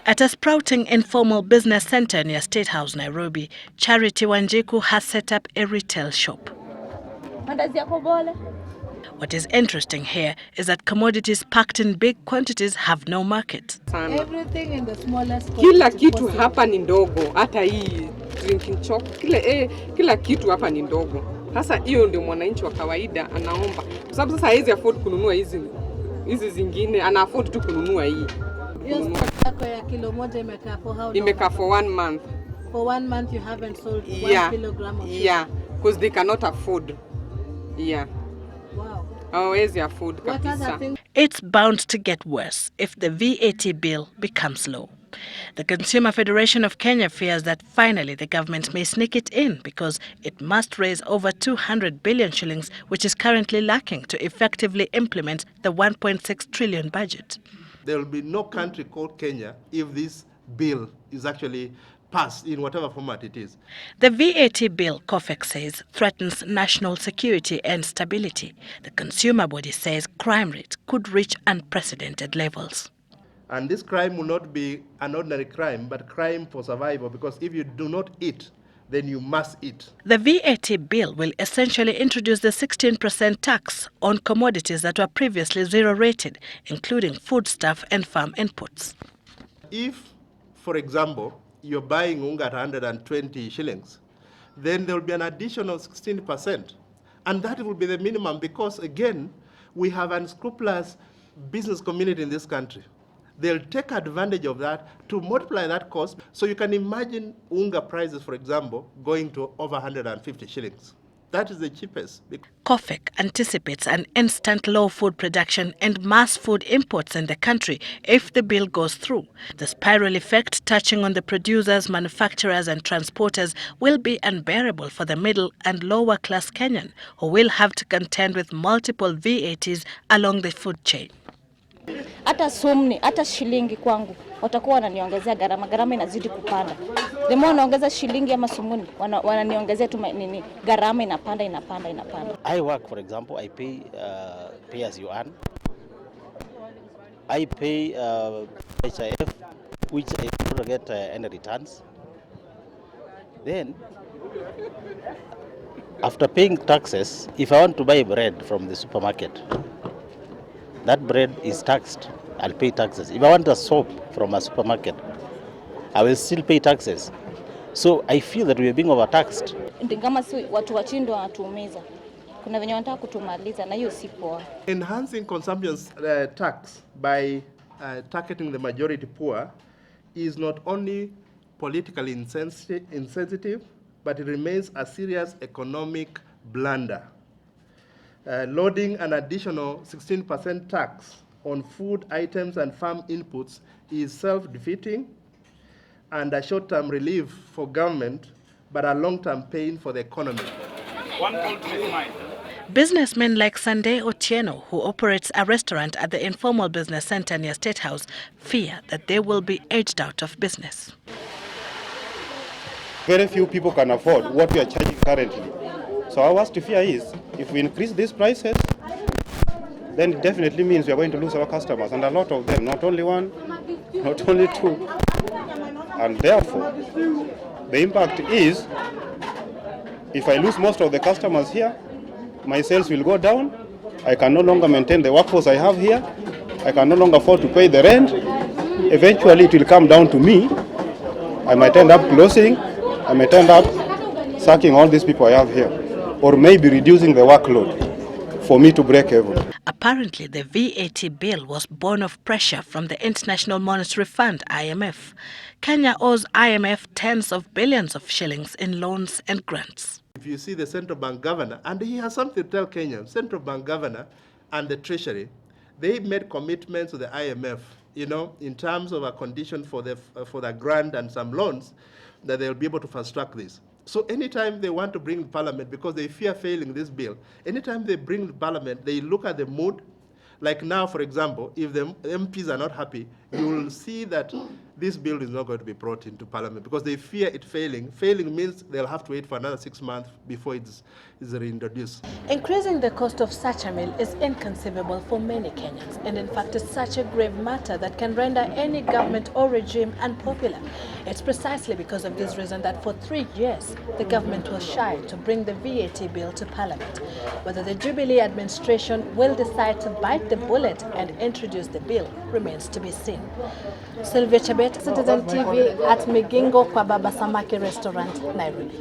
At a sprouting informal business center near State House, Nairobi, Charity Wanjiku has set up a retail shop. What is interesting here is that commodities packed in big quantities have no market. Everything in the smallest kila kitu hapa ni ndogo, hata hii drinking choc, kila kitu hapa ni ndogo. Sasa hiyo ndio mwananchi wa kawaida anaomba. Kwa sababu sasa hawezi afford kununua hizi zingine, ana afford tu kununua hii. Hiyo yako ya kilo moja imekaa for how long? Imekaa for 1 month. For 1 month you haven't sold 1 kilogram of sugar? Yeah, because they cannot afford. Yeah. Wow. Hawezi afford kabisa. It's bound to get worse if the VAT bill becomes law. The Consumer Fedaration of Kenya fears that finally the government may sneak it in because it must raise over 200 billion shillings, which is currently lacking to effectively implement the 1.6 trillion budget. There will be no country called Kenya if this bill is actually passed in whatever format it is. The VAT bill, COFEK says, threatens national security and stability. The consumer body says crime rate could reach unprecedented levels. And this crime will not be an ordinary crime, but crime for survival, because if you do not eat, then you must eat. The VAT bill will essentially introduce the 16% tax on commodities that were previously zero-rated, including foodstuff and farm inputs. If, for example, you're buying unga at 120 shillings, then there will be an additional 16%. And that will be the minimum because, again, we have an unscrupulous business community in this country. They'll take advantage of that to multiply that cost. So you can imagine unga prices, for example, going to over 150 shillings. That is the cheapest. COFEK anticipates an instant low food production and mass food imports in the country if the bill goes through. The spiral effect touching on the producers, manufacturers and transporters will be unbearable for the middle and lower class Kenyan, who will have to contend with multiple VATs along the food chain. Hata sumni, hata shilingi kwangu, watakuwa wananiongezea gharama inazidi kupanda. The more wanaongeza shilingi ama sumuni, wananiongezea tu nini, gharama inapanda. I work, for example, I pay as you earn. I pay HIF, which I don't get any returns. Then, after paying taxes, if I want to buy bread from the supermarket, that bread is taxed. I'll pay taxes. If I want a soap from a supermarket, I will still pay taxes. So I feel that we are being overtaxed. Kama si watu wa chini wanatuumiza. Kuna venye wanataka kutumaliza na hiyo si poa. Enhancing consumption tax by targeting the majority poor is not only politically insensitive, but it remains a serious economic blunder. Loading an additional 16% tax on food items and farm inputs is self-defeating and a short-term relief for government, but a long-term pain for the economy. Businessmen like Sunday Otieno, who operates a restaurant at the informal business center near State House, fear that they will be edged out of business. Very few people can afford what we are charging currently. So our worst fear is, if we increase these prices, then it definitely means we are going to lose our customers, and a lot of them, not only one, not only two. And therefore, the impact is, if I lose most of the customers here, my sales will go down, I can no longer maintain the workforce I have here, I can no longer afford to pay the rent, eventually it will come down to me, I might end up closing, I might end up sacking all these people I have here, or maybe reducing the workload for me to break even. Apparently, the VAT bill was born of pressure from the International Monetary Fund, IMF. Kenya owes IMF tens of billions of shillings in loans and grants. If you see the central bank governor, and he has something to tell Kenyans, central bank governor and the treasury, they made commitments to the IMF, in terms of a condition for the grant and some loans, that they'll be able to fast track this. So anytime they want to bring parliament, because they fear failing this bill, anytime they bring parliament, they look at the mood. Like now, for example, if the MPs are not happy, you will see that this bill is not going to be brought into Parliament because they fear it failing. Failing means they'll have to wait for another 6 months before it's reintroduced. Increasing the cost of such a meal is inconceivable for many Kenyans, and in fact is such a grave matter that can render any government or regime unpopular. It's precisely because of this reason that for 3 years, the government was shy to bring the VAT bill to Parliament. Whether the Jubilee administration will decide to bite the bullet and introduce the bill remains to be seen. Sylvia Chebet, Citizen TV at Migingo kwa Baba Samaki Restaurant, Nairobi.